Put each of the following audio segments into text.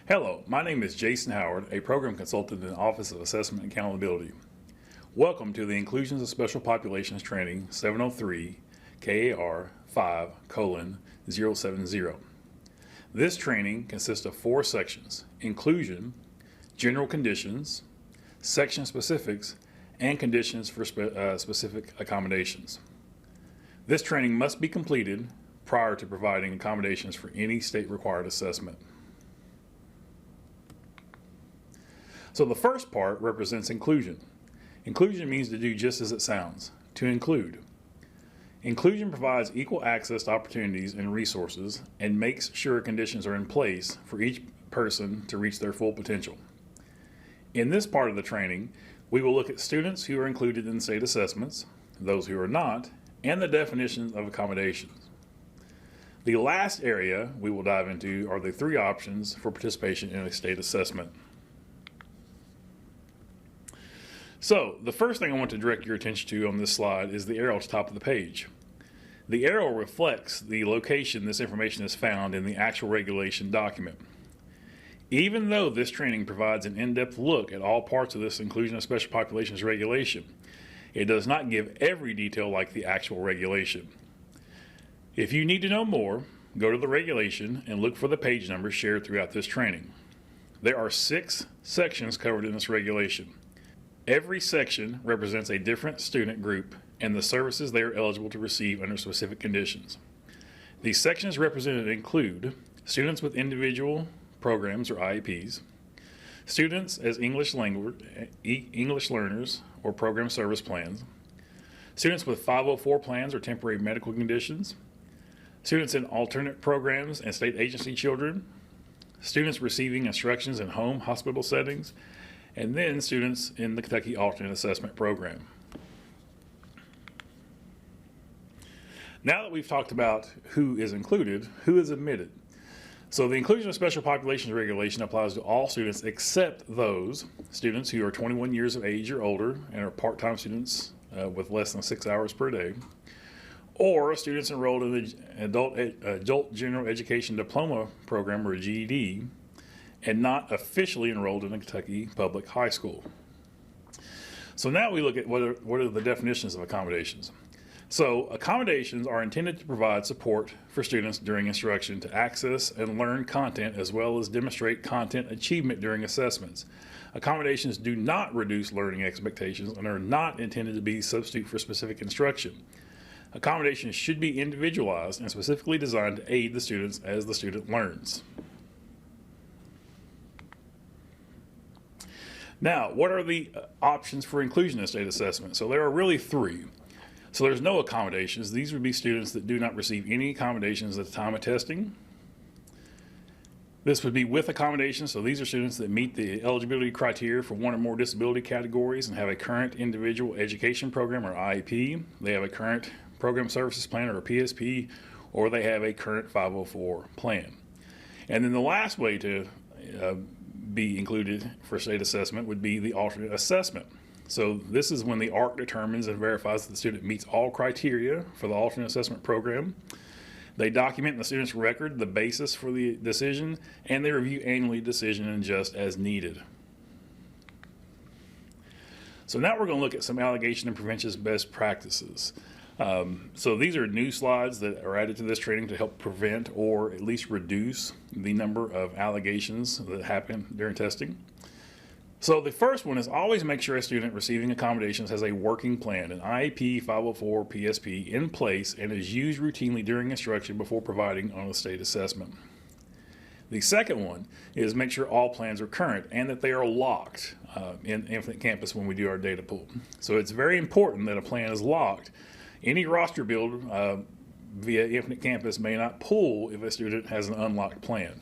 Hello, my name is Jason Howard, a program consultant in the Office of Assessment and Accountability. Welcome to the Inclusions of Special Populations Training 703 KAR 5:070. This training consists of 4 sections: inclusion, general conditions, section specifics, and conditions for specific accommodations. This training must be completed prior to providing accommodations for any state-required assessment. So the first part represents inclusion. Inclusion means to do just as it sounds, to include. Inclusion provides equal access to opportunities and resources and makes sure conditions are in place for each person to reach their full potential. In this part of the training, we will look at students who are included in state assessments, those who are not, and the definitions of accommodations. The last area we will dive into are the 3 options for participation in a state assessment. So, the first thing I want to direct your attention to on this slide is the arrow at the top of the page. The arrow reflects the location this information is found in the actual regulation document. Even though this training provides an in-depth look at all parts of this Inclusion of Special Populations regulation, it does not give every detail like the actual regulation. If you need to know more, go to the regulation and look for the page numbers shared throughout this training. There are 6 sections covered in this regulation. Every section represents a different student group and the services they are eligible to receive under specific conditions. These sections represented include students with individual programs or IEPs, students as English learners or program service plans, students with 504 plans or temporary medical conditions, students in alternate programs and state agency children, students receiving instructions in home hospital settings, and then students in the Kentucky Alternate Assessment Program. Now that we've talked about who is included, who is admitted? So the Inclusion of Special Populations regulation applies to all students except those students who are 21 years of age or older and are part-time students with less than 6 hours per day, or students enrolled in the Adult General Education Diploma Program or GED, and not officially enrolled in a Kentucky public high school. So now we look at what are the definitions of accommodations. So accommodations are intended to provide support for students during instruction to access and learn content as well as demonstrate content achievement during assessments. Accommodations do not reduce learning expectations and are not intended to be a substitute for specific instruction. Accommodations should be individualized and specifically designed to aid the students as the student learns. Now, what are the options for inclusion in state assessment? So there are really 3. So there's no accommodations. These would be students that do not receive any accommodations at the time of testing. This would be with accommodations. So these are students that meet the eligibility criteria for 1 or more disability categories and have a current individual education program or IEP. They have a current program services plan or a PSP, or they have a current 504 plan. And then the last way to be included for state assessment would be the alternate assessment. So this is when the ARC determines and verifies that the student meets all criteria for the alternate assessment program. They document in the student's record the basis for the decision, and they review annually decision and adjust as needed. So now we're going to look at some allegation and prevention best practices. So these are new slides that are added to this training to help prevent or at least reduce the number of allegations that happen during testing. So the first one is always make sure a student receiving accommodations has a working plan, an IEP, 504, PSP in place and is used routinely during instruction before providing on a state assessment. The second one is make sure all plans are current and that they are locked in Infinite Campus when we do our data pool. So it's very important that a plan is locked. Any roster build via Infinite Campus may not pull if a student has an unlocked plan.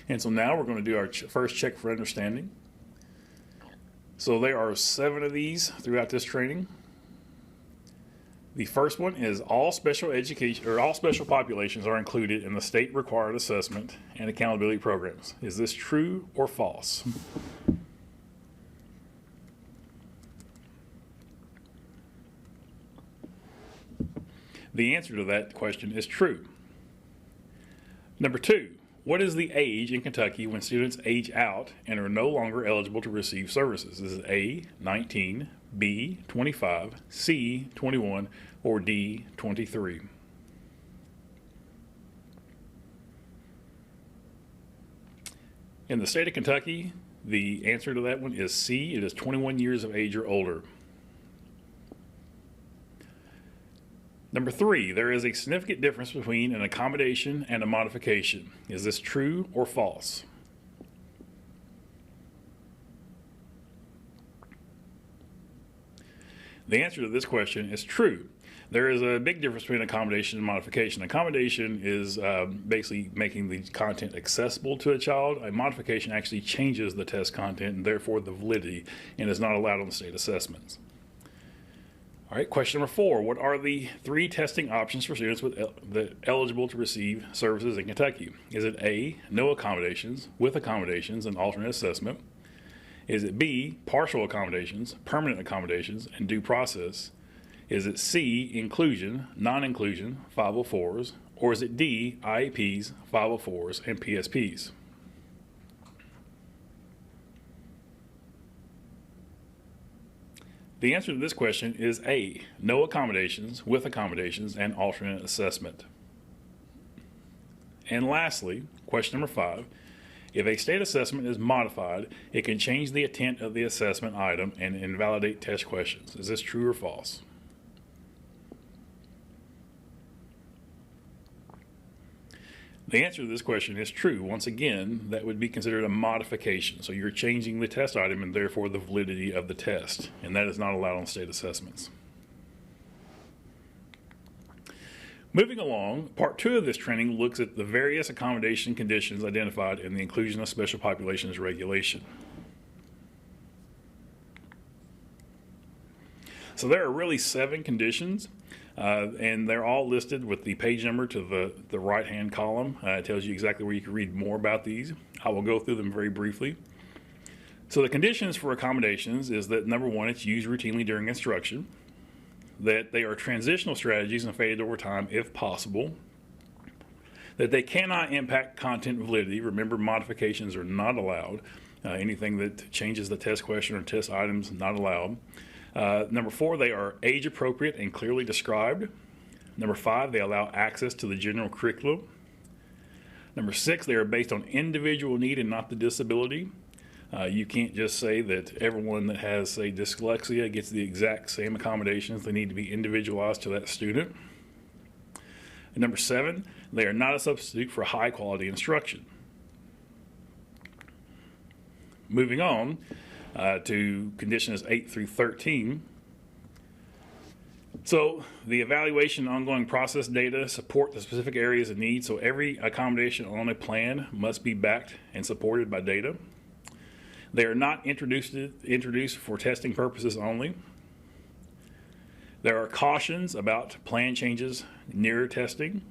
And so now we're going to do our first check for understanding. So there are 7 of these throughout this training. The first one is all special education or all special populations are included in the state required assessment and accountability programs. Is this true or false? The answer to that question is true. Number 2, What is the age in Kentucky when students age out and are no longer eligible to receive services? Is it A, 19, B, 25, C, 21, or D, 23? In the state of Kentucky, the answer to that one is C. It is 21 years of age or older. Number 3, there is a significant difference between an accommodation and a modification. Is this true or false? The answer to this question is true. There is a big difference between accommodation and modification. Accommodation is basically making the content accessible to a child. A modification actually changes the test content and therefore the validity, and is not allowed on the state assessments. All right, question number 4. What are the 3 testing options for students eligible to receive services in Kentucky? Is it A, no accommodations, with accommodations, and alternate assessment? Is it B, partial accommodations, permanent accommodations, and due process? Is it C, inclusion, non-inclusion, 504s? Or is it D, IEPs, 504s, and PSPs? The answer to this question is A, no accommodations, with accommodations, and alternate assessment. And lastly, question number 5, if a state assessment is modified, it can change the intent of the assessment item and invalidate test questions. Is this true or false? The answer to this question is true. Once again, that would be considered a modification. So you're changing the test item and therefore the validity of the test, and that is not allowed on state assessments. Moving along, part 2 of this training looks at the various accommodation conditions identified in the Inclusion of Special Populations regulation. So there are really 7 conditions. And they're all listed with the page number to the right-hand column. It tells you exactly where you can read more about these. I will go through them very briefly. So the conditions for accommodations is that, number 1, it's used routinely during instruction, that they are transitional strategies and faded over time if possible, that they cannot impact content validity. Remember, modifications are not allowed. Anything that changes the test question or test items, not allowed. Number 4, they are age appropriate and clearly described. Number 5, they allow access to the general curriculum. Number 6, they are based on individual need and not the disability. You can't just say that everyone that has, say, dyslexia gets the exact same accommodations. They need to be individualized to that student. And number 7, they are not a substitute for high quality instruction. Moving on to conditions 8 through 13. So the evaluation and ongoing process data support the specific areas of need. So every accommodation on a plan must be backed and supported by data. They are not introduced for testing purposes only. There are cautions about plan changes near testing.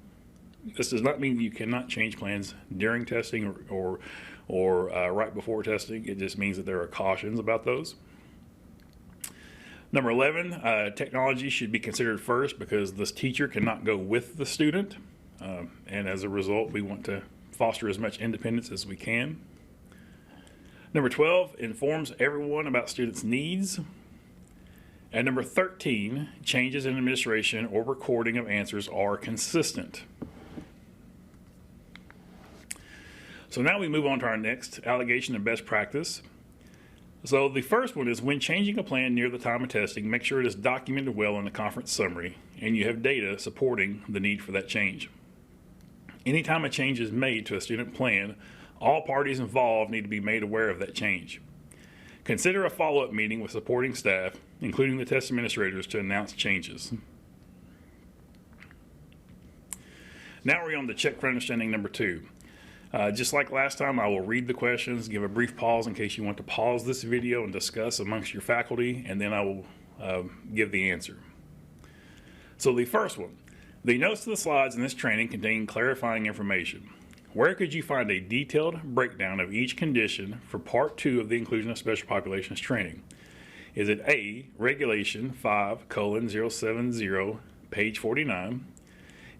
This does not mean you cannot change plans during testing or right before testing. It just means that there are cautions about those. Number 11, technology should be considered first because this teacher cannot go with the student. And as a result, we want to foster as much independence as we can. Number 12, informs everyone about students' needs. And number 13, changes in administration or recording of answers are consistent. So now we move on to our next allegation of best practice. So the first one is when changing a plan near the time of testing, make sure it is documented well in the conference summary and you have data supporting the need for that change. Anytime a change is made to a student plan, all parties involved need to be made aware of that change. Consider a follow-up meeting with supporting staff, including the test administrators, to announce changes. Now we're on to check for understanding number 2. Just like last time, I will read the questions, give a brief pause in case you want to pause this video and discuss amongst your faculty, and then I will give the answer. So the first one, the notes to the slides in this training contain clarifying information. Where could you find a detailed breakdown of each condition for Part 2 of the Inclusion of Special Populations training? Is it A, Regulation 5:070, page 49?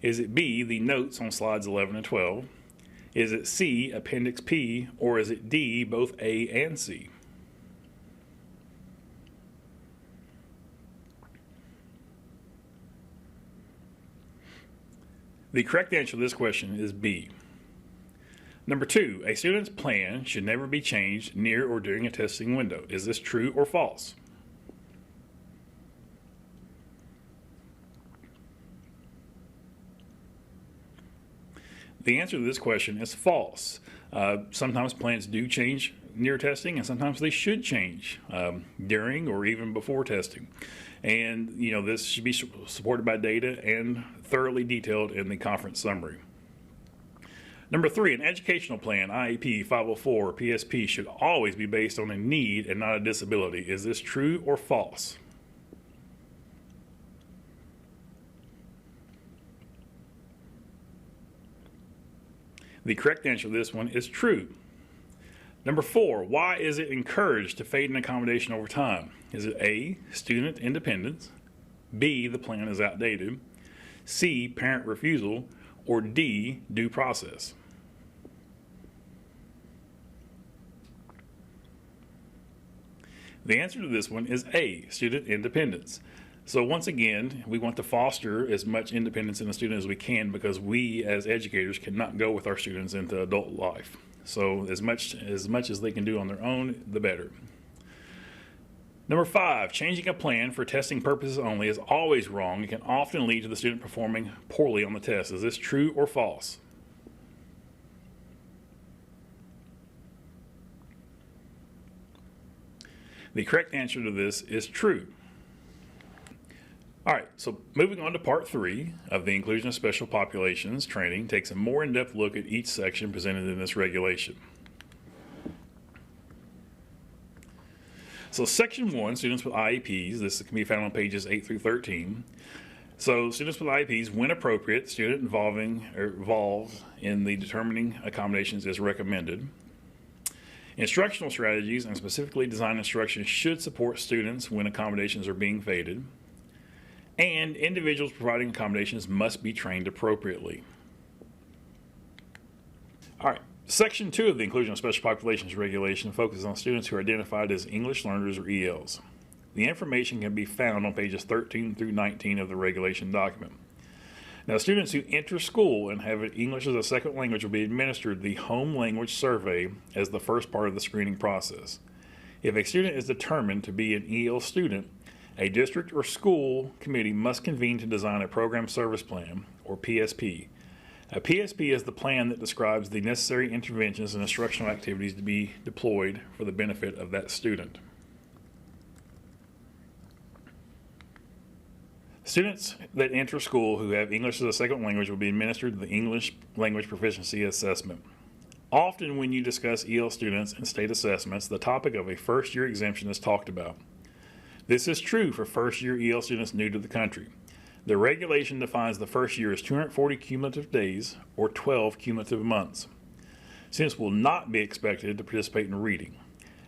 Is it B, the notes on slides 11 and 12? Is it C, Appendix P, or is it D, both A and C? The correct answer to this question is B. Number 2, a student's plan should never be changed near or during a testing window. Is this true or false? The answer to this question is false. Sometimes plans do change near testing, and sometimes they should change during or even before testing. And this should be supported by data and thoroughly detailed in the conference summary. Number 3, an educational plan, IEP, 504, or PSP should always be based on a need and not a disability. Is this true or false? The correct answer to this one is true. Number 4, why is it encouraged to fade an accommodation over time? Is it A, student independence, B, the plan is outdated, C, parent refusal, or D, due process? The answer to this one is A, student independence. So once again, we want to foster as much independence in the student as we can, because we as educators cannot go with our students into adult life. So as much as they can do on their own, the better. Number 5, changing a plan for testing purposes only is always wrong. It can often lead to the student performing poorly on the test. Is this true or false? The correct answer to this is true. All right, so moving on to part 3 of the Inclusion of Special Populations training takes a more in-depth look at each section presented in this regulation. So section 1, students with IEPs, this can be found on pages 8 through 13. So students with IEPs, when appropriate, student involved in the determining accommodations is recommended. Instructional strategies and specifically designed instruction should support students when accommodations are being faded. And individuals providing accommodations must be trained appropriately. All right, section 2 of the Inclusion of Special Populations regulation focuses on students who are identified as English learners or ELs. The information can be found on pages 13 through 19 of the regulation document. Now, students who enter school and have English as a second language will be administered the home language survey as the first part of the screening process. If a student is determined to be an EL student, a district or school committee must convene to design a program service plan, or PSP. A PSP is the plan that describes the necessary interventions and instructional activities to be deployed for the benefit of that student. Students that enter school who have English as a second language will be administered the English Language Proficiency Assessment. Often when you discuss EL students and state assessments, the topic of a first-year exemption is talked about. This is true for first-year EL students new to the country. The regulation defines the first year as 240 cumulative days or 12 cumulative months. Students will not be expected to participate in reading.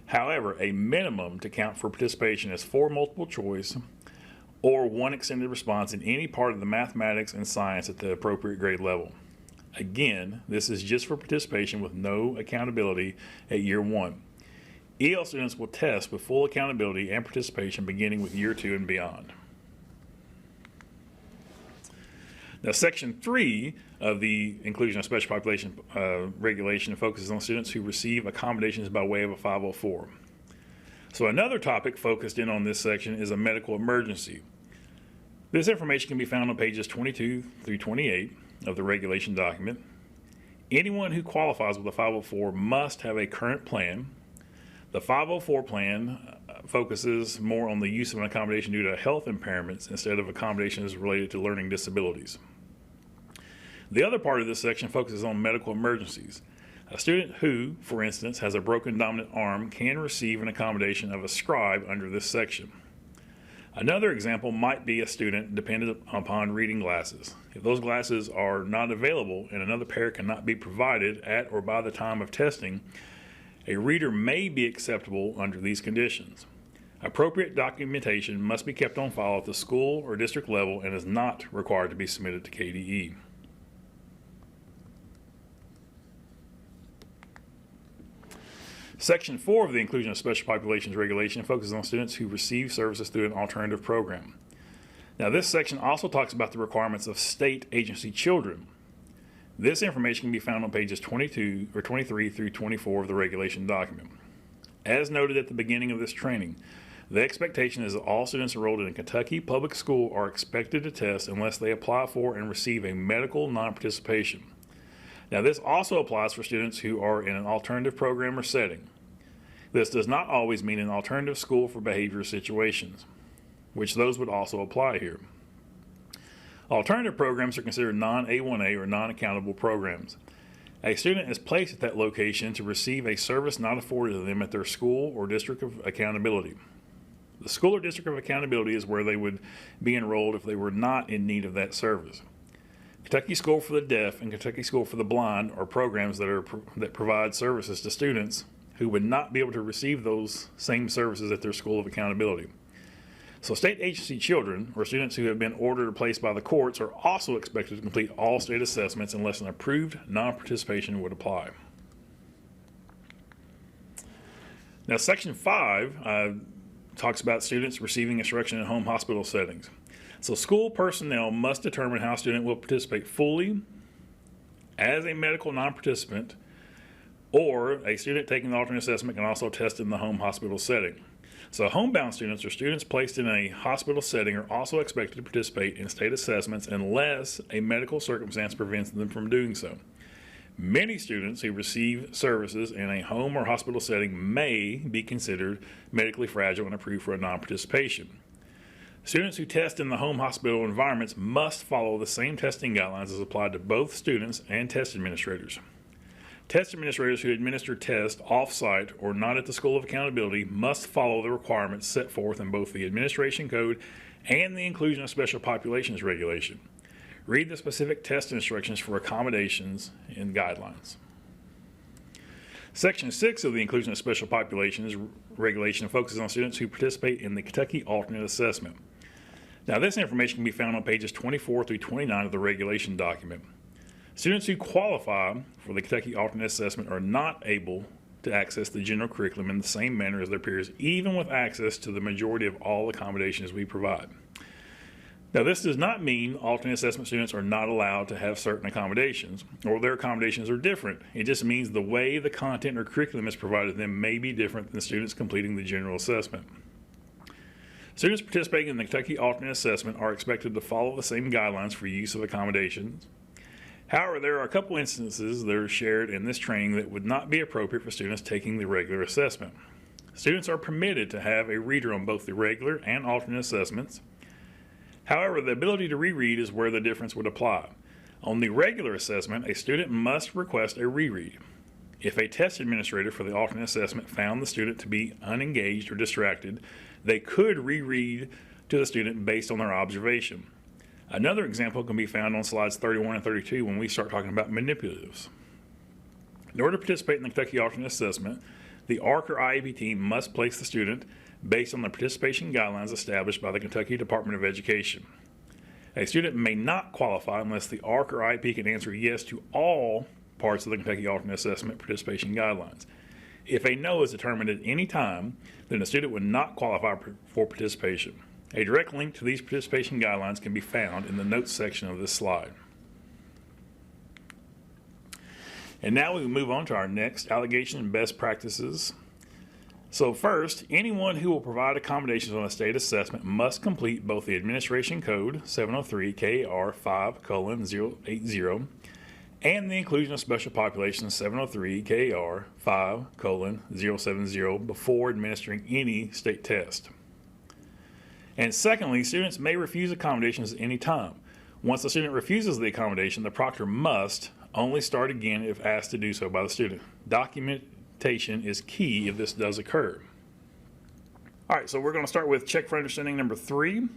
However, a minimum to count for participation is 4 multiple choice or 1 extended response in any part of the mathematics and science at the appropriate grade level. Again, this is just for participation with no accountability at year 1. EL students will test with full accountability and participation beginning with year 2 and beyond. Now, section 3 of the Inclusion of Special Population regulation focuses on students who receive accommodations by way of a 504. So another topic focused in on this section is a medical emergency. This information can be found on pages 22 through 28 of the regulation document. Anyone who qualifies with a 504 must have a current plan. The 504 plan focuses more on the use of an accommodation due to health impairments instead of accommodations related to learning disabilities. The other part of this section focuses on medical emergencies. A student who, for instance, has a broken dominant arm can receive an accommodation of a scribe under this section. Another example might be a student dependent upon reading glasses. If those glasses are not available and another pair cannot be provided at or by the time of testing, a reader may be acceptable under these conditions. Appropriate documentation must be kept on file at the school or district level and is not required to be submitted to KDE. Section 4 of the Inclusion of Special Populations Regulation focuses on students who receive services through an alternative program. Now, this section also talks about the requirements of state agency children. This information can be found on pages 23 through 24 of the regulation document. As noted at the beginning of this training, the expectation is that all students enrolled in a Kentucky public school are expected to test unless they apply for and receive a medical non-participation. Now, this also applies for students who are in an alternative program or setting. This does not always mean an alternative school for behavior situations, which those would also apply here. Alternative programs are considered non-A1A or non-accountable programs. A student is placed at that location to receive a service not afforded to them at their school or district of accountability. The school or district of accountability is where they would be enrolled if they were not in need of that service. Kentucky School for the Deaf and Kentucky School for the Blind are programs that provide services to students who would not be able to receive those same services at their school of accountability. So state agency children, or students who have been ordered or placed by the courts, are also expected to complete all state assessments unless an approved non-participation would apply. Now, Section 5 talks about students receiving instruction in home hospital settings. So school personnel must determine how a student will participate fully as a medical non-participant, or a student taking the alternate assessment can also test in the home hospital setting. So homebound students or students placed in a hospital setting are also expected to participate in state assessments unless a medical circumstance prevents them from doing so. Many students who receive services in a home or hospital setting may be considered medically fragile and approved for a non-participation. Students who test in the home hospital environments must follow the same testing guidelines as applied to both students and test administrators. Test administrators who administer tests off-site or not at the School of Accountability must follow the requirements set forth in both the Administration Code and the Inclusion of Special Populations Regulation. Read the specific test instructions for accommodations and guidelines. Section 6 of the Inclusion of Special Populations Regulation focuses on students who participate in the Kentucky Alternate Assessment. Now, this information can be found on pages 24 through 29 of the regulation document. Students who qualify for the Kentucky Alternate Assessment are not able to access the general curriculum in the same manner as their peers, even with access to the majority of all accommodations we provide. Now, this does not mean alternate assessment students are not allowed to have certain accommodations, or their accommodations are different. It just means the way the content or curriculum is provided to them may be different than students completing the general assessment. Students participating in the Kentucky Alternate Assessment are expected to follow the same guidelines for use of accommodations. However, there are a couple instances that are shared in this training that would not be appropriate for students taking the regular assessment. Students are permitted to have a reader on both the regular and alternate assessments. However, the ability to reread is where the difference would apply. On the regular assessment, a student must request a reread. If a test administrator for the alternate assessment found the student to be unengaged or distracted, they could reread to the student based on their observation. Another example can be found on slides 31 and 32 when we start talking about manipulatives. In order to participate in the Kentucky Alternate Assessment, the ARC or IEP team must place the student based on the participation guidelines established by the Kentucky Department of Education. A student may not qualify unless the ARC or IEP can answer yes to all parts of the Kentucky Alternate Assessment participation guidelines. If a no is determined at any time, then the student would not qualify for participation. A direct link to these participation guidelines can be found in the notes section of this slide. And now we move on to our next allegation and best practices. So first, anyone who will provide accommodations on a state assessment must complete both the Administration Code 703 KR 5:080 and the Inclusion of Special Populations 703 KR 5:070 before administering any state test. And secondly, students may refuse accommodations at any time. Once the student refuses the accommodation, the proctor must only start again if asked to do so by the student. Documentation is key if this does occur. All right, so we're going to start with check for understanding number 3.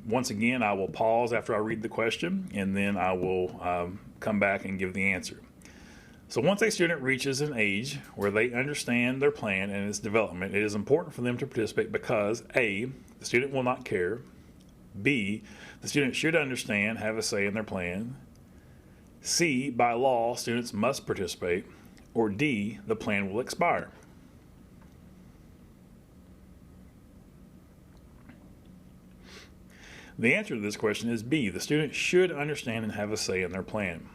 Once again, I will pause after I read the question, and then I will come back and give the answer. So once a student reaches an age where they understand their plan and its development, it is important for them to participate because A, the student will not care, B, the student should understand, have a say in their plan, C, by law, students must participate, or D, the plan will expire. The answer to this question is B. The student should understand and have a say in their plan.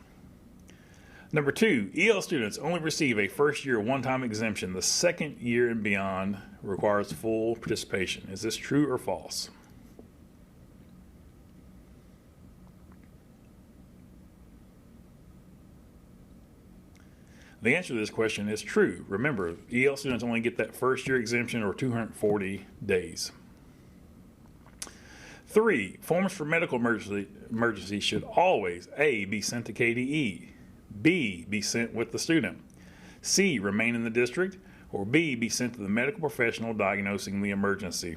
Number 2, EL students only receive a first-year one-time exemption. The second year and beyond requires full participation. Is this true or false? The answer to this question is true. Remember, EL students only get that first-year exemption, or 240 days. 3, forms for medical emergency should always A. be sent to KDE, B. be sent with the student, C. remain in the district, or B. be sent to the medical professional diagnosing the emergency.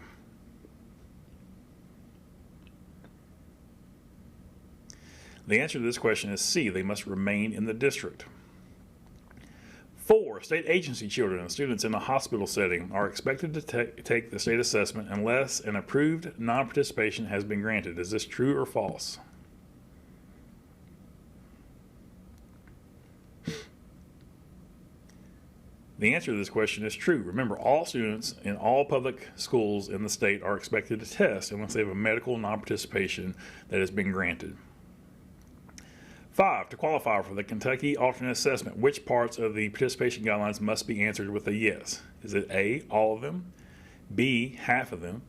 The answer to this question is C. They must remain in the district. 4, state agency children and students in a hospital setting are expected to take the state assessment unless an approved non-participation has been granted. Is this true or false? The answer to this question is true. Remember, all students in all public schools in the state are expected to test unless they have a medical non-participation that has been granted. 5, to qualify for the Kentucky alternate assessment, which parts of the participation guidelines must be answered with a yes? Is it A, all of them, B, half of them,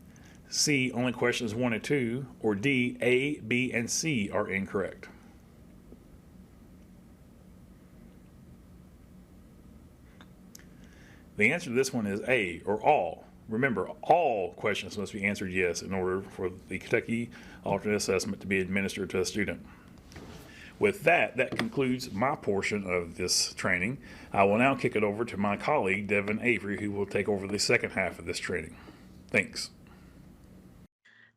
C, only questions 1 and 2, or D, A, B, and C are incorrect? The answer to this one is A, or all. Remember, all questions must be answered yes in order for the Kentucky alternate assessment to be administered to a student. With that concludes my portion of this training. I will now kick it over to my colleague, Devin Avery, who will take over the second half of this training. Thanks.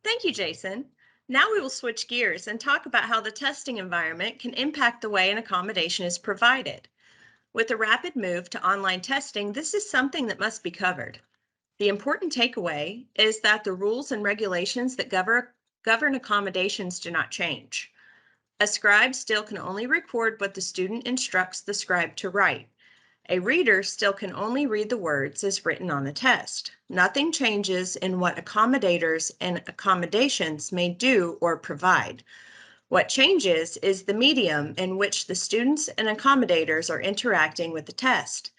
Thank you, Jason. Now we will switch gears and talk about how the testing environment can impact the way an accommodation is provided. With a rapid move to online testing, this is something that must be covered. The important takeaway is that the rules and regulations that govern accommodations do not change. A scribe still can only record what the student instructs the scribe to write. A reader still can only read the words as written on the test. Nothing changes in what accommodators and accommodations may do or provide. What changes is the medium in which the students and accommodators are interacting with the test.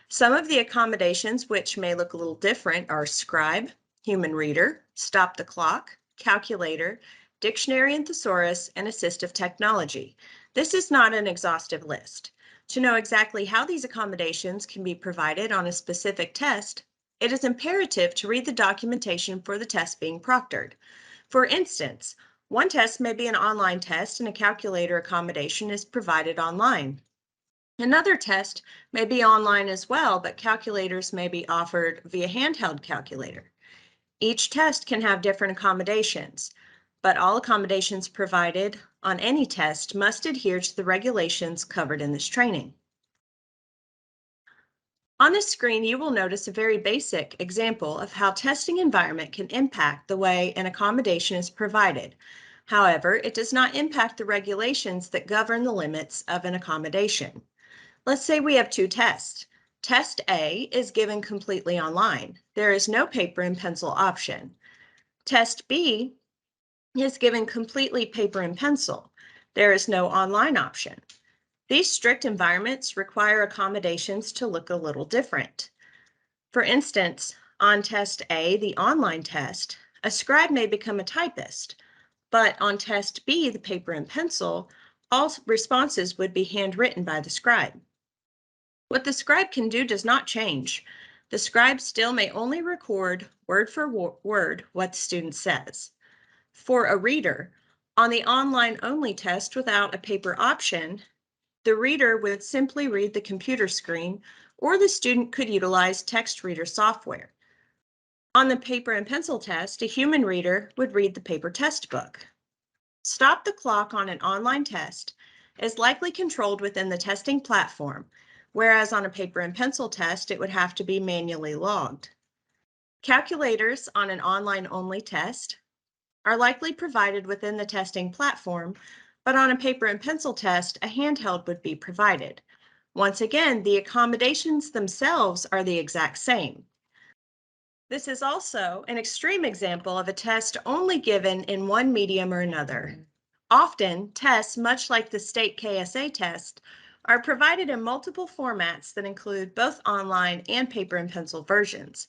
Some of the accommodations which may look a little different are scribe, human reader, stop the clock, calculator, dictionary and thesaurus, and assistive technology. This is not an exhaustive list. To know exactly how these accommodations can be provided on a specific test, it is imperative to read the documentation for the test being proctored. For instance, one test may be an online test and a calculator accommodation is provided online. Another test may be online as well, but calculators may be offered via handheld calculator. Each test can have different accommodations, but all accommodations provided on any test must adhere to the regulations covered in this training. On this screen, you will notice a very basic example of how testing environment can impact the way an accommodation is provided. However, it does not impact the regulations that govern the limits of an accommodation. Let's say we have 2 tests. Test A is given completely online. There is no paper and pencil option. Test B is given completely paper and pencil. There is no online option. These strict environments require accommodations to look a little different. For instance, on test A, the online test, a scribe may become a typist, but on test B, the paper and pencil, all responses would be handwritten by the scribe. What the scribe can do does not change. The scribe still may only record word for word what the student says. For a reader, on the online-only test without a paper option, the reader would simply read the computer screen, or the student could utilize text reader software. On the paper and pencil test, a human reader would read the paper test book. Stop the clock on an online test is likely controlled within the testing platform, whereas on a paper and pencil test, it would have to be manually logged. Calculators on an online-only test are likely provided within the testing platform, but on a paper and pencil test, a handheld would be provided. Once again, the accommodations themselves are the exact same. This is also an extreme example of a test only given in one medium or another. Often, tests, much like the state KSA test, are provided in multiple formats that include both online and paper and pencil versions.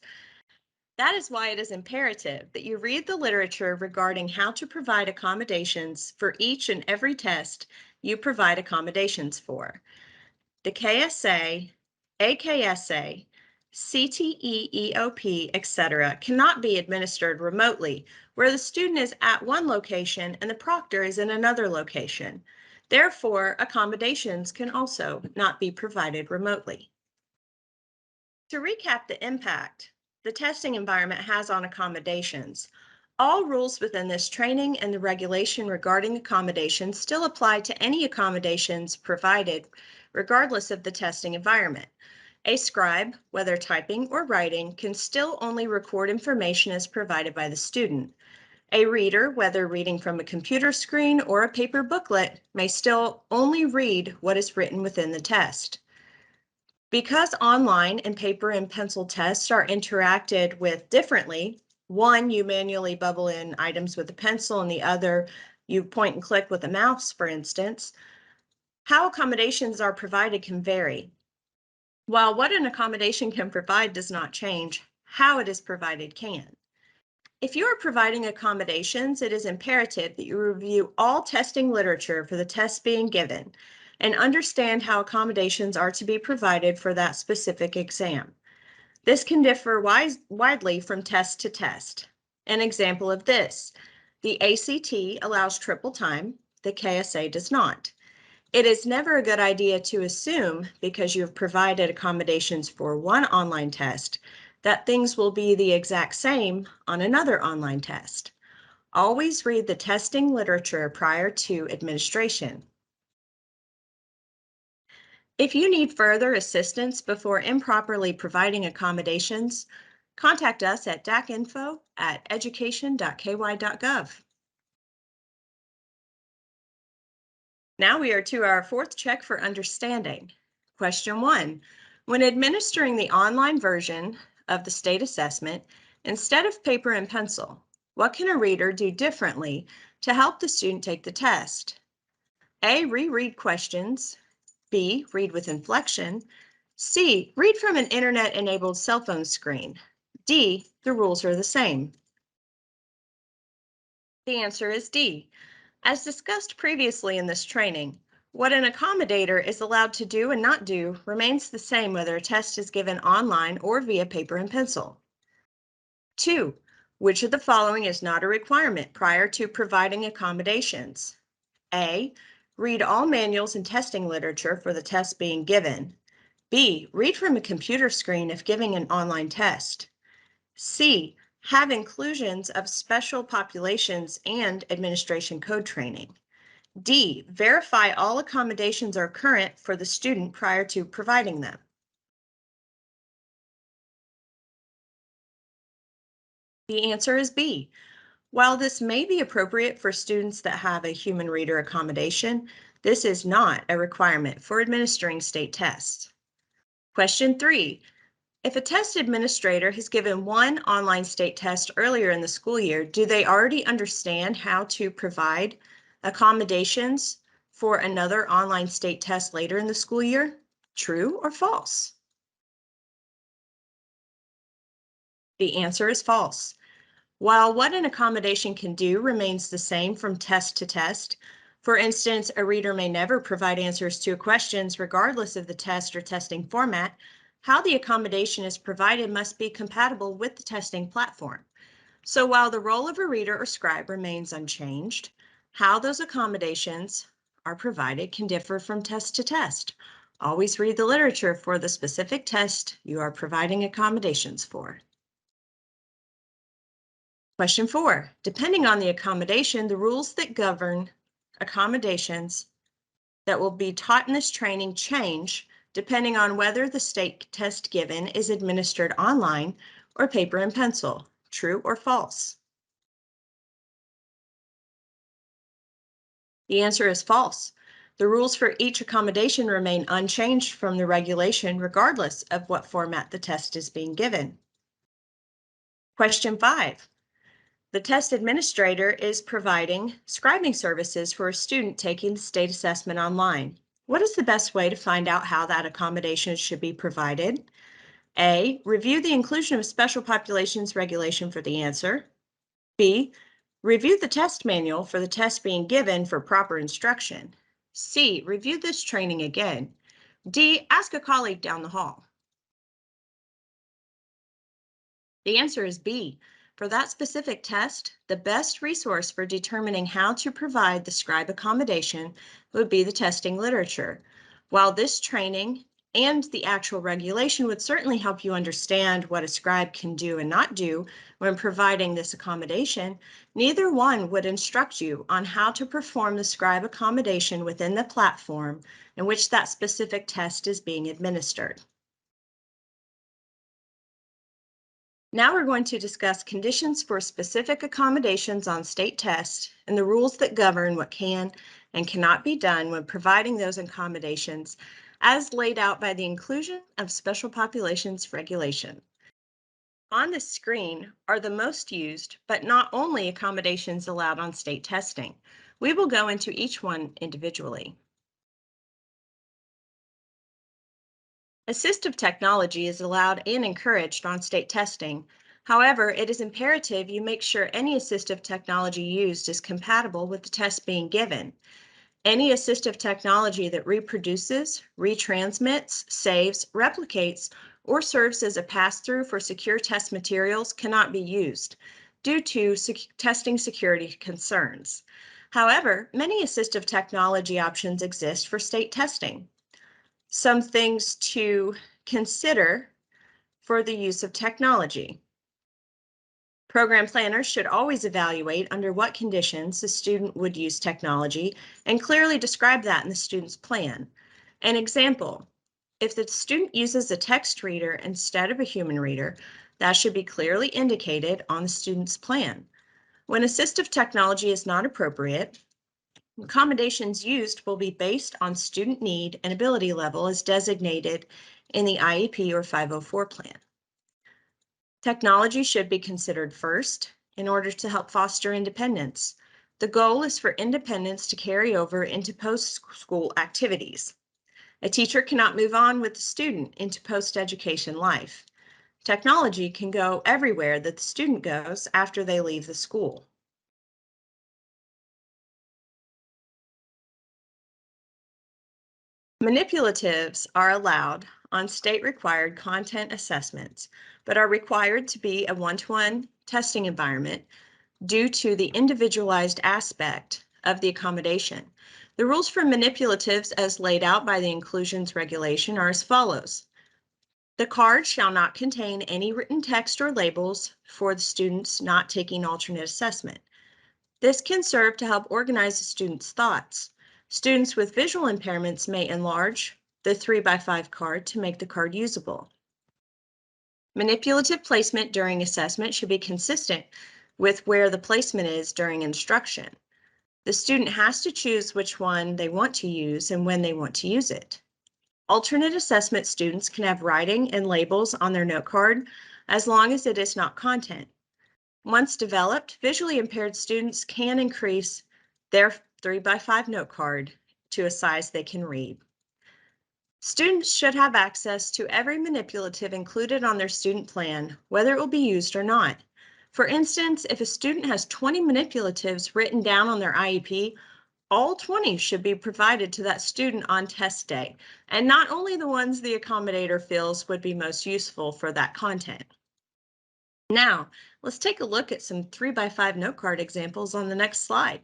That is why it is imperative that you read the literature regarding how to provide accommodations for each and every test you provide accommodations for. The KSA, AKSA, CTE, EOP, etc. cannot be administered remotely, where the student is at one location and the proctor is in another location. Therefore, accommodations can also not be provided remotely. To recap the impact the testing environment has on accommodations, all rules within this training and the regulation regarding accommodations still apply to any accommodations provided regardless of the testing environment. A scribe, whether typing or writing, can still only record information as provided by the student. A reader, whether reading from a computer screen or a paper booklet, may still only read what is written within the test. Because online and paper and pencil tests are interacted with differently, one you manually bubble in items with a pencil and the other you point and click with a mouse, for instance, how accommodations are provided can vary. While what an accommodation can provide does not change, how it is provided can. If you are providing accommodations, it is imperative that you review all testing literature for the test being given and understand how accommodations are to be provided for that specific exam. This can differ widely from test to test. An example of this, the ACT allows triple time, the KSA does not. It is never a good idea to assume, because you have provided accommodations for one online test, that things will be the exact same on another online test. Always read the testing literature prior to administration. If you need further assistance before improperly providing accommodations, contact us at dacinfo@education.ky.gov. Now we are to our fourth check for understanding. Question 1. When administering the online version of the state assessment, instead of paper and pencil, what can a reader do differently to help the student take the test? A. Reread questions. B. Read with inflection. C. Read from an internet-enabled cell phone screen. D. The rules are the same. The answer is D. As discussed previously in this training, what an accommodator is allowed to do and not do remains the same whether a test is given online or via paper and pencil. 2. Which of the following is not a requirement prior to providing accommodations? A. Read all manuals and testing literature for the test being given. B. Read from a computer screen if giving an online test. C. Have inclusions of special populations and administration code training. D. Verify all accommodations are current for the student prior to providing them. The answer is B. While this may be appropriate for students that have a human reader accommodation, this is not a requirement for administering state tests. Question 3. If a test administrator has given one online state test earlier in the school year, do they already understand how to provide accommodations for another online state test later in the school year? True or false? The answer is false. While what an accommodation can do remains the same from test to test, for instance, a reader may never provide answers to questions regardless of the test or testing format, how the accommodation is provided must be compatible with the testing platform. So while the role of a reader or scribe remains unchanged, how those accommodations are provided can differ from test to test. Always read the literature for the specific test you are providing accommodations for. Question 4. Depending on the accommodation, the rules that govern accommodations that will be taught in this training change depending on whether the state test given is administered online or paper and pencil. True or false? The answer is false. The rules for each accommodation remain unchanged from the regulation regardless of what format the test is being given. Question 5. The test administrator is providing scribing services for a student taking the state assessment online. What is the best way to find out how that accommodation should be provided? A, review the inclusion of special populations regulation for the answer. B, review the test manual for the test being given for proper instruction. C, review this training again. D, ask a colleague down the hall. The answer is B. For that specific test, the best resource for determining how to provide the scribe accommodation would be the testing literature. While this training and the actual regulation would certainly help you understand what a scribe can do and not do when providing this accommodation, neither one would instruct you on how to perform the scribe accommodation within the platform in which that specific test is being administered. Now we're going to discuss conditions for specific accommodations on state tests and the rules that govern what can and cannot be done when providing those accommodations as laid out by the inclusion of special populations regulation. On the screen are the most used, but not only accommodations allowed on state testing. We will go into each one individually. Assistive technology is allowed and encouraged on state testing. However, it is imperative you make sure any assistive technology used is compatible with the test being given. Any assistive technology that reproduces, retransmits, saves, replicates, or serves as a pass-through for secure test materials cannot be used due to testing security concerns. However, many assistive technology options exist for state testing. Some things to consider for the use of technology. Program planners should always evaluate under what conditions the student would use technology and clearly describe that in the student's plan. An example, if the student uses a text reader instead of a human reader, that should be clearly indicated on the student's plan. When assistive technology is not appropriate, accommodations used will be based on student need and ability level as designated in the IEP or 504 plan. Technology should be considered first in order to help foster independence. The goal is for independence to carry over into post-school activities. A teacher cannot move on with the student into post-education life. Technology can go everywhere that the student goes after they leave the school. Manipulatives are allowed on state-required content assessments, but are required to be a one-to-one testing environment due to the individualized aspect of the accommodation. The rules for manipulatives as laid out by the inclusions regulation are as follows. The card shall not contain any written text or labels for the students not taking alternate assessment. This can serve to help organize the student's thoughts. Students with visual impairments may enlarge the 3x5 card to make the card usable. Manipulative placement during assessment should be consistent with where the placement is during instruction. The student has to choose which one they want to use and when they want to use it. Alternate assessment students can have writing and labels on their note card as long as it is not content. Once developed, visually impaired students can increase their 3x5 note card to a size they can read. Students should have access to every manipulative included on their student plan, whether it will be used or not. For instance, if a student has 20 manipulatives written down on their IEP, all 20 should be provided to that student on test day, and not only the ones the accommodator feels would be most useful for that content. Now, let's take a look at some 3x5 note card examples on the next slide.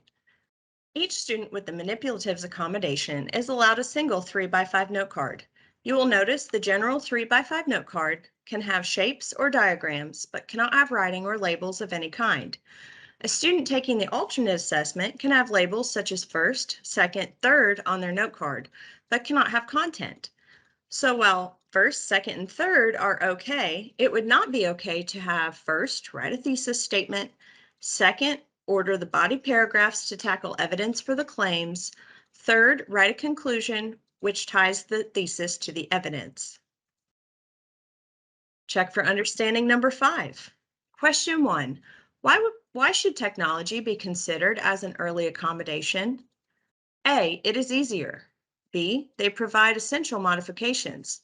Each student with the manipulatives accommodation is allowed a single 3x5 note card. You will notice the general 3x5 note card can have shapes or diagrams, but cannot have writing or labels of any kind. A student taking the alternate assessment can have labels such as first, second, third on their note card, but cannot have content. So while first, second, and third are okay, it would not be okay to have first, write a thesis statement, second, order the body paragraphs to tackle evidence for the claims, third, write a conclusion which ties the thesis to the evidence. Check for understanding number 5. Question 1. Why should technology be considered as an early accommodation? A. It is easier. B. They provide essential modifications.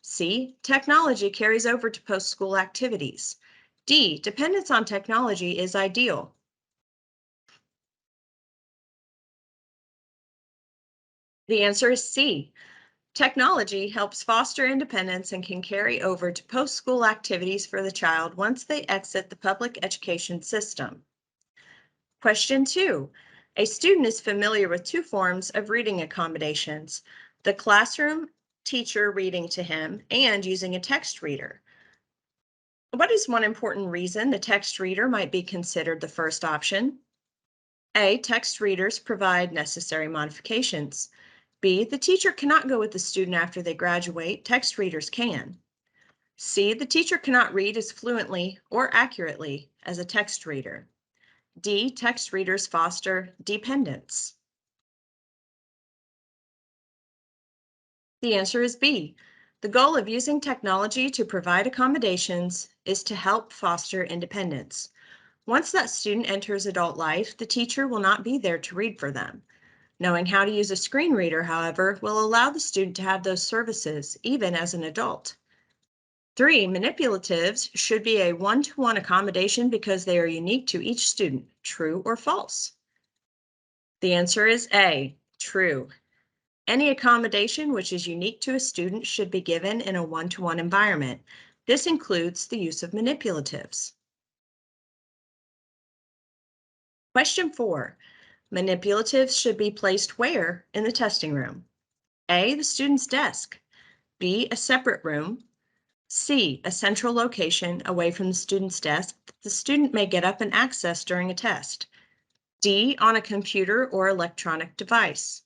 C. Technology carries over to post-school activities. D. Dependence on technology is ideal. The answer is C. Technology helps foster independence and can carry over to post-school activities for the child once they exit the public education system. Question 2. A student is familiar with two forms of reading accommodations: the classroom teacher reading to him and using a text reader. What is one important reason the text reader might be considered the first option? A. Text readers provide necessary modifications. B. The teacher cannot go with the student after they graduate. Text readers can. C. The teacher cannot read as fluently or accurately as a text reader. D. Text readers foster dependence. The answer is B. The goal of using technology to provide accommodations is to help foster independence. Once that student enters adult life, the teacher will not be there to read for them. Knowing how to use a screen reader, however, will allow the student to have those services even as an adult. 3. Manipulatives should be a one-to-one accommodation because they are unique to each student. True or false? The answer is A. True. Any accommodation which is unique to a student should be given in a one-to-one environment. This includes the use of manipulatives. Question 4. Manipulatives should be placed where in the testing room? A. The student's desk. B. A separate room. C. A central location away from the student's desk that the student may get up and access during a test. D. On a computer or electronic device.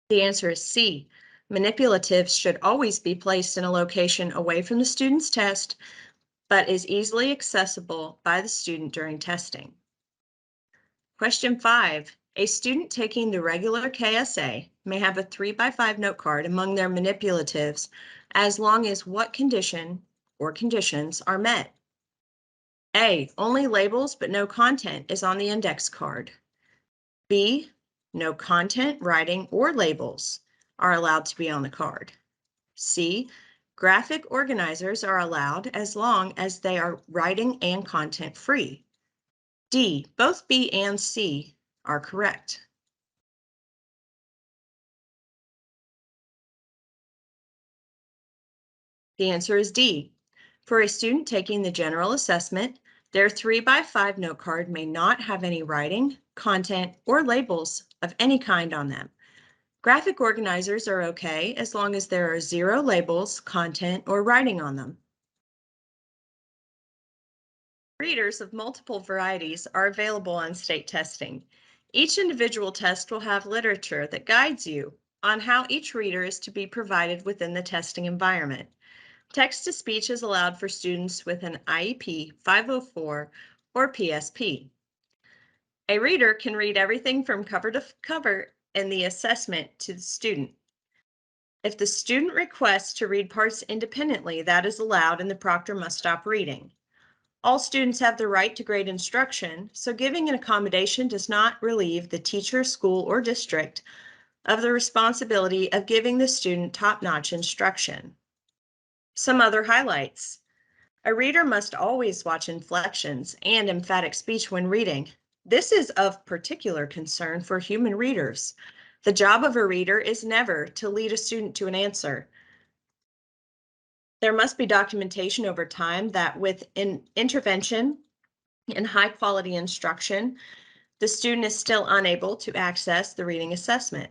The answer is C. Manipulatives should always be placed in a location away from the student's test, but is easily accessible by the student during testing. Question 5. A student taking the regular KSA may have a 3x5 note card among their manipulatives as long as what condition or conditions are met? A. Only labels but no content is on the index card. B. No content, writing, or labels are allowed to be on the card. C. Graphic organizers are allowed as long as they are writing and content free. D. Both B and C are correct. The answer is D. For a student taking the general assessment, their 3x5 note card may not have any writing, content, or labels of any kind on them. Graphic organizers are okay as long as there are 0 labels, content, or writing on them. Readers of multiple varieties are available on state testing. Each individual test will have literature that guides you on how each reader is to be provided within the testing environment. Text-to-speech is allowed for students with an IEP 504 or PSP. A reader can read everything from cover to cover in the assessment to the student. If the student requests to read parts independently, that is allowed and the proctor must stop reading. All students have the right to grade instruction, so giving an accommodation does not relieve the teacher, school, or district of the responsibility of giving the student top-notch instruction. Some other highlights. A reader must always watch inflections and emphatic speech when reading. This is of particular concern for human readers. The job of a reader is never to lead a student to an answer. There must be documentation over time that with intervention and high-quality instruction, the student is still unable to access the reading assessment.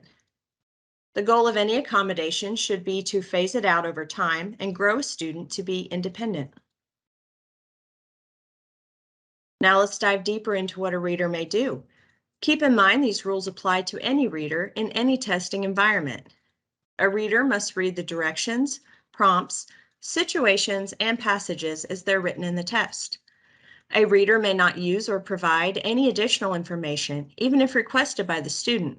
The goal of any accommodation should be to phase it out over time and grow a student to be independent. Now let's dive deeper into what a reader may do. Keep in mind these rules apply to any reader in any testing environment. A reader must read the directions, prompts, situations, and passages as they're written in the test. A reader may not use or provide any additional information, even if requested by the student.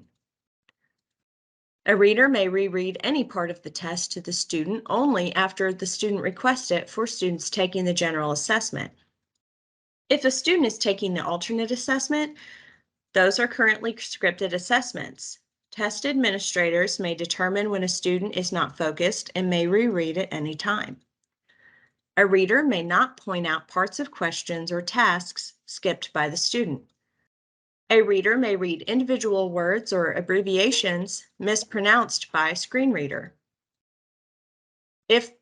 A reader may reread any part of the test to the student only after the student requests it for students taking the general assessment. If a student is taking the alternate assessment, those are currently scripted assessments. Test administrators may determine when a student is not focused and may reread at any time. A reader may not point out parts of questions or tasks skipped by the student. A reader may read individual words or abbreviations mispronounced by a screen reader, if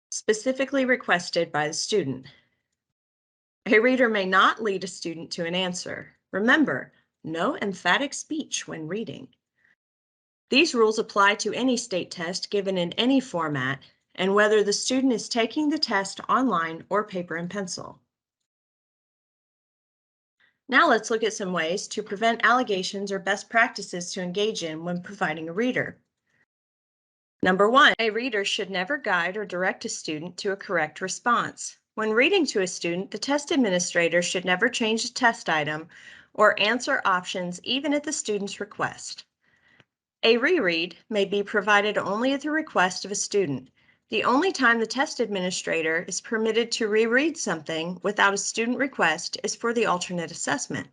specifically requested by the student. A reader may not lead a student to an answer. Remember, no emphatic speech when reading. These rules apply to any state test given in any format, and whether the student is taking the test online or paper and pencil. Now let's look at some ways to prevent allegations or best practices to engage in when providing a reader. Number 1, a reader should never guide or direct a student to a correct response. When reading to a student, the test administrator should never change a test item or answer options even at the student's request. A reread may be provided only at the request of a student. The only time the test administrator is permitted to reread something without a student request is for the alternate assessment.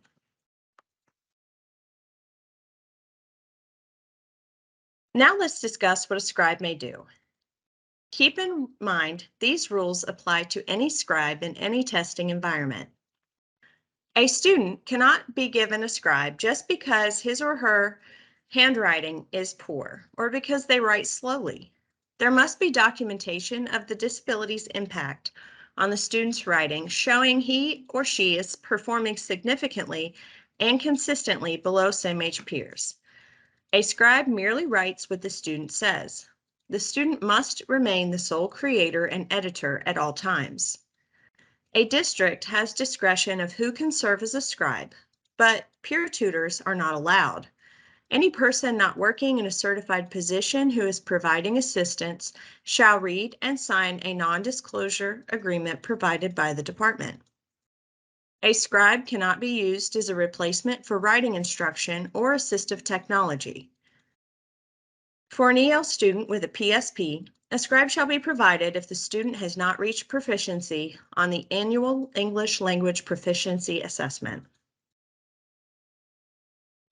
Now let's discuss what a scribe may do. Keep in mind, these rules apply to any scribe in any testing environment. A student cannot be given a scribe just because his or her handwriting is poor or because they write slowly. There must be documentation of the disability's impact on the student's writing, showing he or she is performing significantly and consistently below same-age peers. A scribe merely writes what the student says. The student must remain the sole creator and editor at all times. A district has discretion of who can serve as a scribe, but peer tutors are not allowed. Any person not working in a certified position who is providing assistance shall read and sign a non-disclosure agreement provided by the department. A scribe cannot be used as a replacement for writing instruction or assistive technology. For an EL student with a PSP, a scribe shall be provided if the student has not reached proficiency on the annual English language proficiency assessment.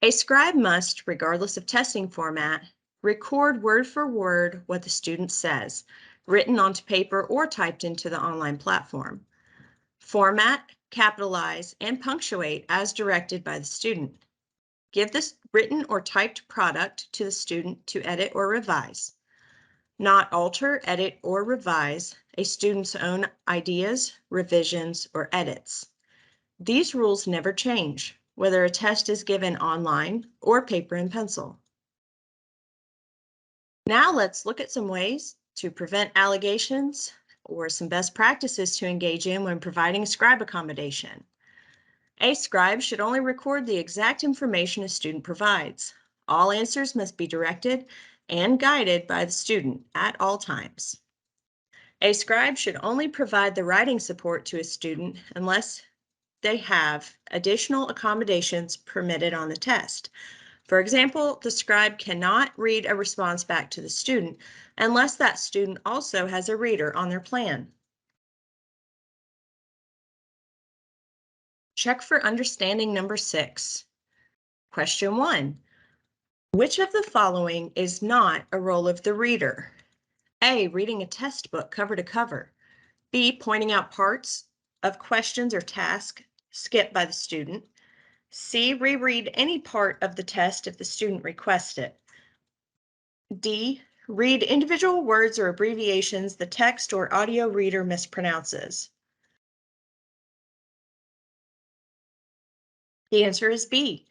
A scribe must, regardless of testing format, record word for word what the student says, written onto paper or typed into the online platform. Format, capitalize, and punctuate as directed by the student. Give this written or typed product to the student to edit or revise. Not alter, edit, or revise a student's own ideas, revisions, or edits. These rules never change, whether a test is given online or paper and pencil. Now let's look at some ways to prevent allegations or some best practices to engage in when providing a scribe accommodation. A scribe should only record the exact information a student provides. All answers must be directed and guided by the student at all times. A scribe should only provide the writing support to a student unless they have additional accommodations permitted on the test. For example, the scribe cannot read a response back to the student unless that student also has a reader on their plan. Check for understanding number 6. Question 1. Which of the following is not a role of the reader? A, reading a test book cover to cover. B, pointing out parts of questions or tasks skipped by the student. C, reread any part of the test if the student requests it. D, read individual words or abbreviations the text or audio reader mispronounces. The answer is B.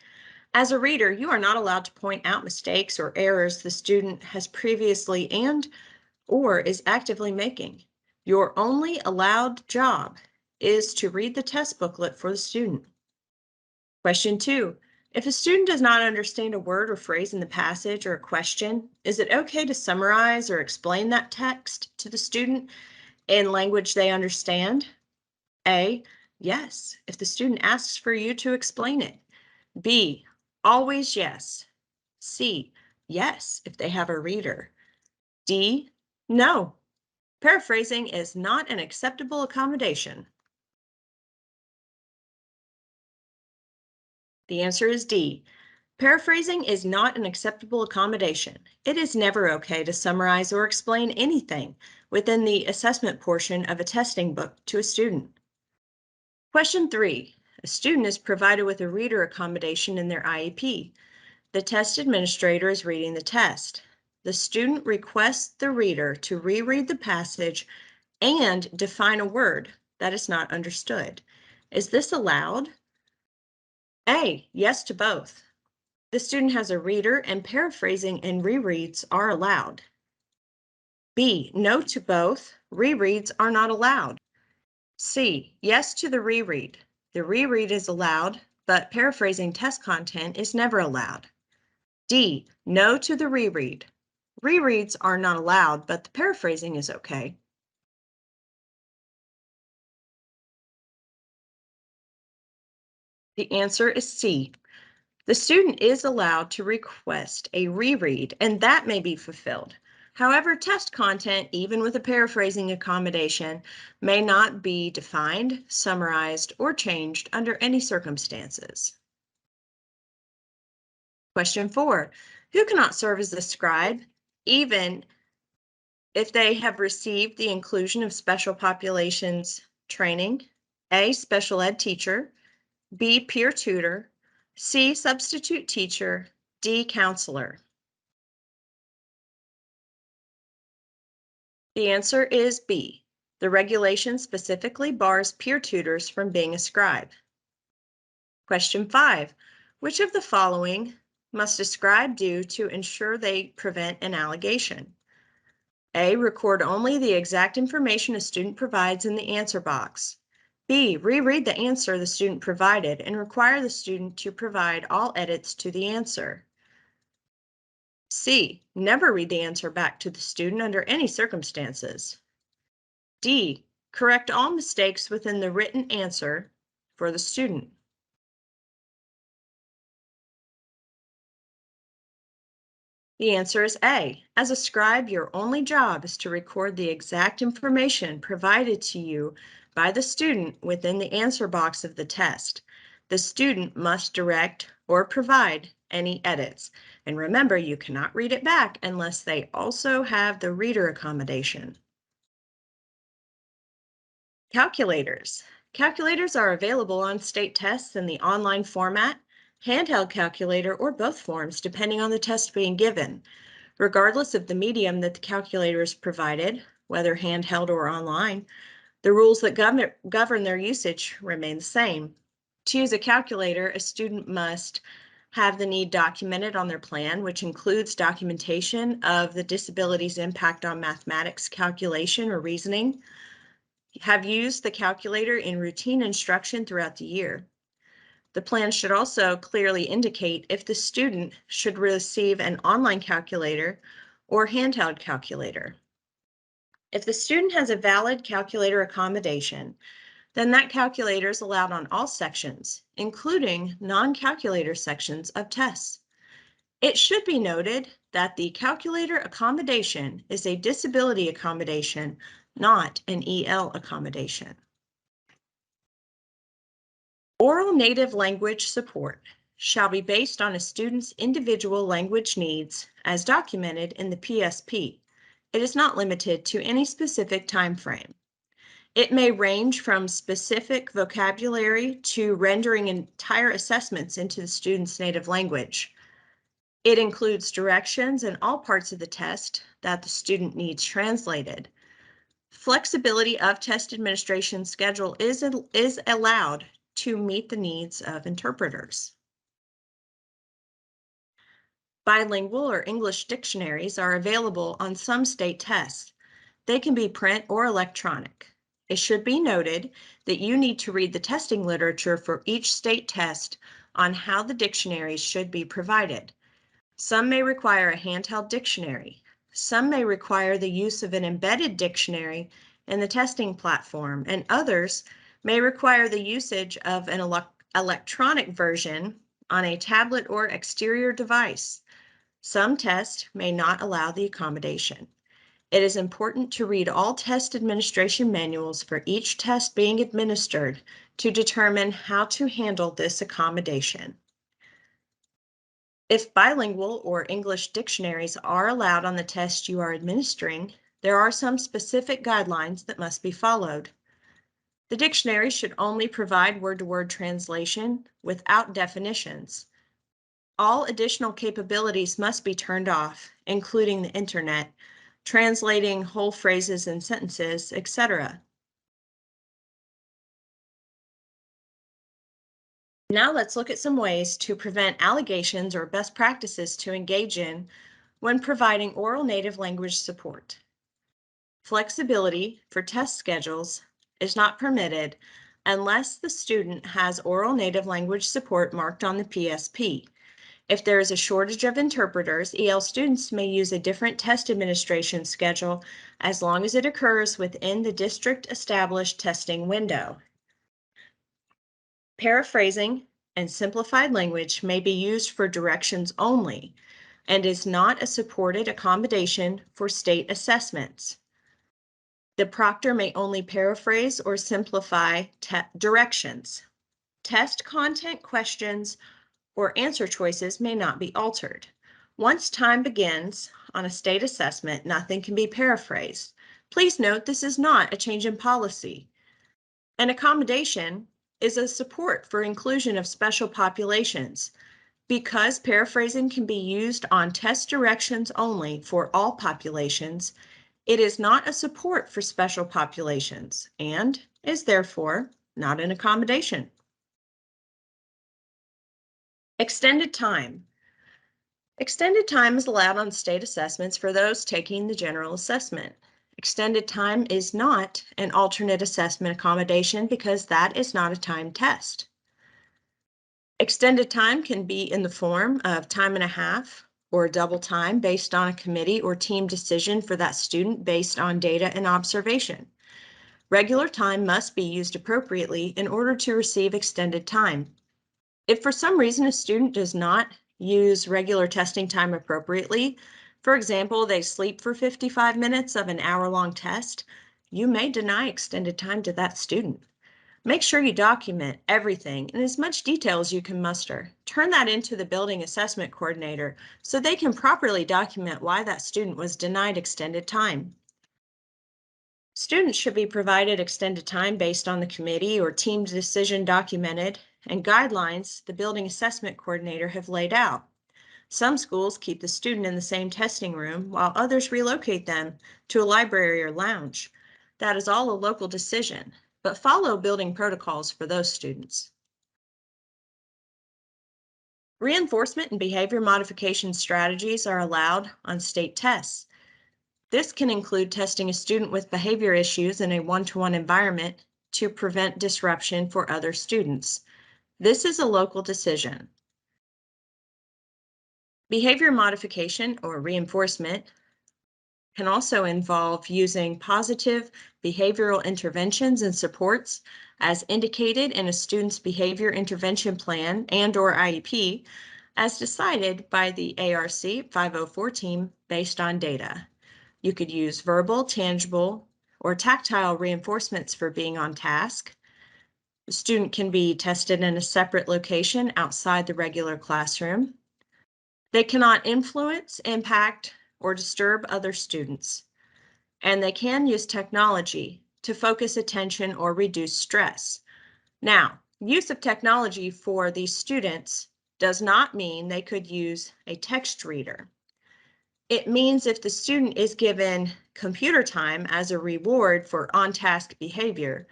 As a reader, you are not allowed to point out mistakes or errors the student has previously or is actively making. Your only allowed job is to read the test booklet for the student. Question 2. If a student does not understand a word or phrase in the passage or a question, is it okay to summarize or explain that text to the student in language they understand? A, yes, if the student asks for you to explain it. B, always yes. C, Yes, if they have a reader. D, no. Paraphrasing is not an acceptable accommodation. The answer is D. Paraphrasing is not an acceptable accommodation. It is never okay to summarize or explain anything within the assessment portion of a testing book to a student. Question 3. A student is provided with a reader accommodation in their IEP. The test administrator is reading the test. The student requests the reader to reread the passage and define a word that is not understood. Is this allowed? A, yes to both. The student has a reader and paraphrasing and rereads are allowed. B, no to both. Rereads are not allowed. C, yes to the reread. The reread is allowed, but paraphrasing test content is never allowed. D, no to the reread. Rereads are not allowed, but the paraphrasing is okay. The answer is C. The student is allowed to request a reread, and that may be fulfilled. However, test content, even with a paraphrasing accommodation, may not be defined, summarized, or changed under any circumstances. Question 4. Who cannot serve as the scribe, even if they have received the inclusion of special populations training? A, special ed teacher, B, peer tutor, C, substitute teacher, D, counselor. The answer is B. The regulation specifically bars peer tutors from being a scribe. Question 5. Which of the following must a scribe do to ensure they prevent an allegation? A, record only the exact information a student provides in the answer box. B, reread the answer the student provided and require the student to provide all edits to the answer. C, never read the answer back to the student under any circumstances. D, correct all mistakes within the written answer for the student. The answer is A. As a scribe, your only job is to record the exact information provided to you by the student within the answer box of the test. The student must direct or provide any edits. And remember, you cannot read it back unless they also have the reader accommodation. Calculators. Calculators are available on state tests in the online format, handheld calculator, or both forms, depending on the test being given. Regardless of the medium that the calculator is provided, whether handheld or online, the rules that govern their usage remain the same. To use a calculator, a student must have the need documented on their plan, which includes documentation of the disability's impact on mathematics calculation or reasoning, have used the calculator in routine instruction throughout the year. The plan should also clearly indicate if the student should receive an online calculator or handheld calculator. If the student has a valid calculator accommodation, then that calculator is allowed on all sections, including non-calculator sections of tests. It should be noted that the calculator accommodation is a disability accommodation, not an EL accommodation. Oral native language support shall be based on a student's individual language needs as documented in the PSP. It is not limited to any specific time frame. It may range from specific vocabulary to rendering entire assessments into the student's native language. It includes directions in all parts of the test that the student needs translated. Flexibility of test administration schedule is allowed to meet the needs of interpreters. Bilingual or English dictionaries are available on some state tests. They can be print or electronic. It should be noted that you need to read the testing literature for each state test on how the dictionaries should be provided. Some may require a handheld dictionary. Some may require the use of an embedded dictionary in the testing platform, and others may require the usage of an electronic version on a tablet or exterior device. Some tests may not allow the accommodation. It is important to read all test administration manuals for each test being administered to determine how to handle this accommodation. If bilingual or English dictionaries are allowed on the test you are administering, there are some specific guidelines that must be followed. The dictionary should only provide word-to-word translation without definitions. All additional capabilities must be turned off, including the internet, translating whole phrases and sentences, etc. Now let's look at some ways to prevent allegations or best practices to engage in when providing oral native language support. Flexibility for test schedules is not permitted unless the student has oral native language support marked on the PSP. If there is a shortage of interpreters, EL students may use a different test administration schedule as long as it occurs within the district-established testing window. Paraphrasing and simplified language may be used for directions only and is not a supported accommodation for state assessments. The proctor may only paraphrase or simplify directions. Test content questions or answer choices may not be altered. Once time begins on a state assessment, nothing can be paraphrased. Please note this is not a change in policy. An accommodation is a support for inclusion of special populations. Because paraphrasing can be used on test directions only for all populations, it is not a support for special populations and is therefore not an accommodation. Extended time. Extended time is allowed on state assessments for those taking the general assessment. Extended time is not an alternate assessment accommodation because that is not a timed test. Extended time can be in the form of time and a half or double time based on a committee or team decision for that student based on data and observation. Regular time must be used appropriately in order to receive extended time. If for some reason a student does not use regular testing time appropriately, for example, they sleep for 55 minutes of an hour-long test, you may deny extended time to that student. Make sure you document everything in as much detail as you can muster. Turn that into the building assessment coordinator so they can properly document why that student was denied extended time. Students should be provided extended time based on the committee or team decision documented and guidelines the building assessment coordinator have laid out. Some schools keep the student in the same testing room while others relocate them to a library or lounge. That is all a local decision, but follow building protocols for those students. Reinforcement and behavior modification strategies are allowed on state tests. This can include testing a student with behavior issues in a one-to-one environment to prevent disruption for other students. This is a local decision. Behavior modification or reinforcement can also involve using positive behavioral interventions and supports as indicated in a student's behavior intervention plan and/or IEP as decided by the ARC 504 team based on data. You could use verbal, tangible, or tactile reinforcements for being on task. The student can be tested in a separate location outside the regular classroom. They cannot influence, impact, or disturb other students. And they can use technology to focus attention or reduce stress. Now, use of technology for these students does not mean they could use a text reader. It means if the student is given computer time as a reward for on-task behavior,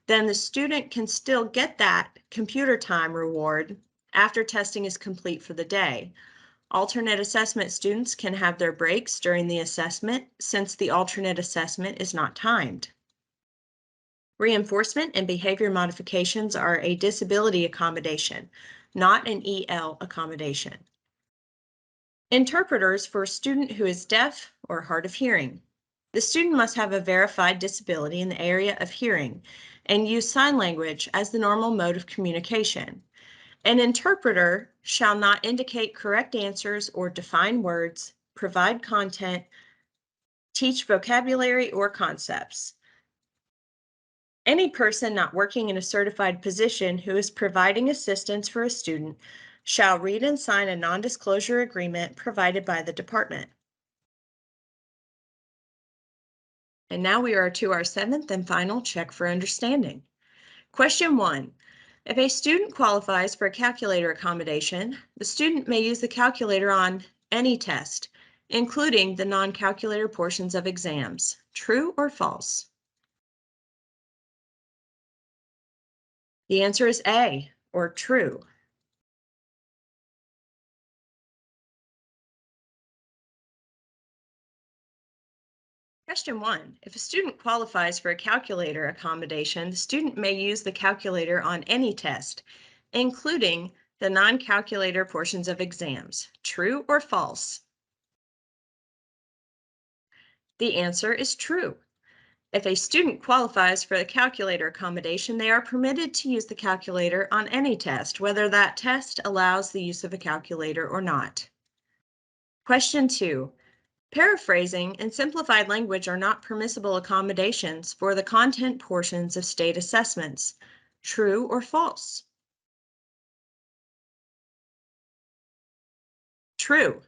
then the student can still get that computer time reward after testing is complete for the day. Alternate assessment students can have their breaks during the assessment since the alternate assessment is not timed. Reinforcement and behavior modifications are a disability accommodation, not an EL accommodation. Interpreters for a student who is deaf or hard of hearing. The student must have a verified disability in the area of hearing and use sign language as the normal mode of communication. An interpreter shall not indicate correct answers or define words, provide content, teach vocabulary or concepts. Any person not working in a certified position who is providing assistance for a student shall read and sign a non-disclosure agreement provided by the department. And now we are to our seventh and final check for understanding. Question 1. If a student qualifies for a calculator accommodation, the student may use the calculator on any test, including the non-calculator portions of exams. True or false? The answer is A, or true. Question 1. If a student qualifies for a calculator accommodation, the student may use the calculator on any test, including the non-calculator portions of exams. True or false? The answer is true. If a student qualifies for the calculator accommodation, they are permitted to use the calculator on any test, whether that test allows the use of a calculator or not. Question 2. Paraphrasing and simplified language are not permissible accommodations for the content portions of state assessments. True or false? True.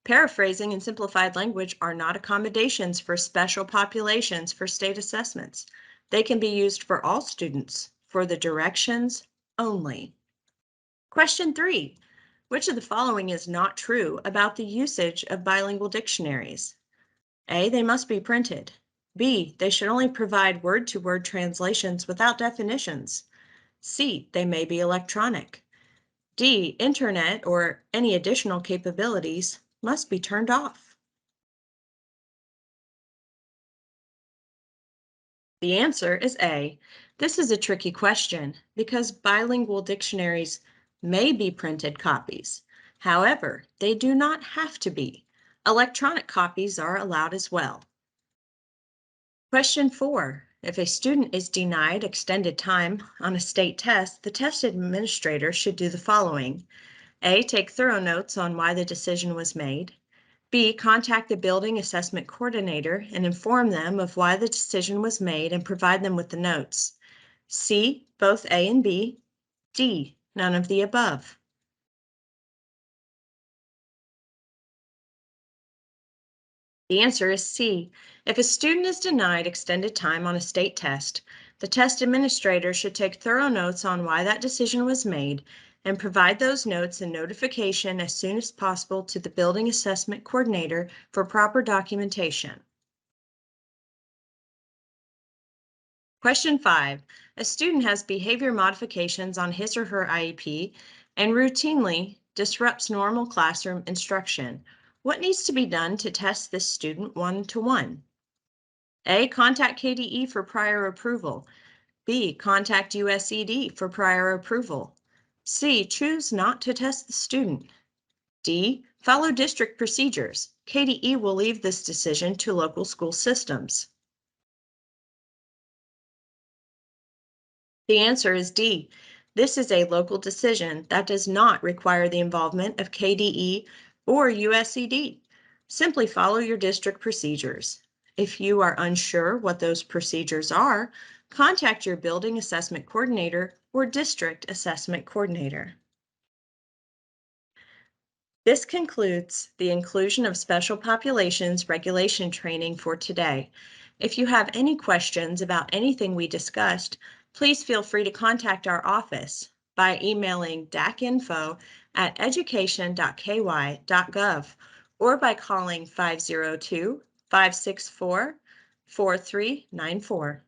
Paraphrasing and simplified language are not accommodations for special populations for state assessments. They can be used for all students for the directions only. Question 3. Which of the following is not true about the usage of bilingual dictionaries? A, they must be printed. B, they should only provide word-to-word translations without definitions. C, they may be electronic. D, internet or any additional capabilities must be turned off. The answer is A. This is a tricky question because bilingual dictionaries may be printed copies. However, they do not have to be. Electronic copies are allowed as well. Question 4. If a student is denied extended time on a state test, the test administrator should do the following. A, take thorough notes on why the decision was made. B, contact the building assessment coordinator and inform them of why the decision was made and provide them with the notes. C, both A and B. D, none of the above. The answer is C. If a student is denied extended time on a state test, the test administrator should take thorough notes on why that decision was made and provide those notes and notification as soon as possible to the building assessment coordinator for proper documentation. Question 5. A student has behavior modifications on his or her IEP and routinely disrupts normal classroom instruction. What needs to be done to test this student one-to-one? A, contact KDE for prior approval. B, contact USED for prior approval. C, choose not to test the student. D, follow district procedures. KDE will leave this decision to local school systems. The answer is D. This is a local decision that does not require the involvement of KDE or USED. Simply follow your district procedures. If you are unsure what those procedures are, contact your building assessment coordinator or district assessment coordinator. This concludes the inclusion of special populations regulation training for today. If you have any questions about anything we discussed, please feel free to contact our office by emailing dacinfo@education.ky.gov or by calling 502-564-4394.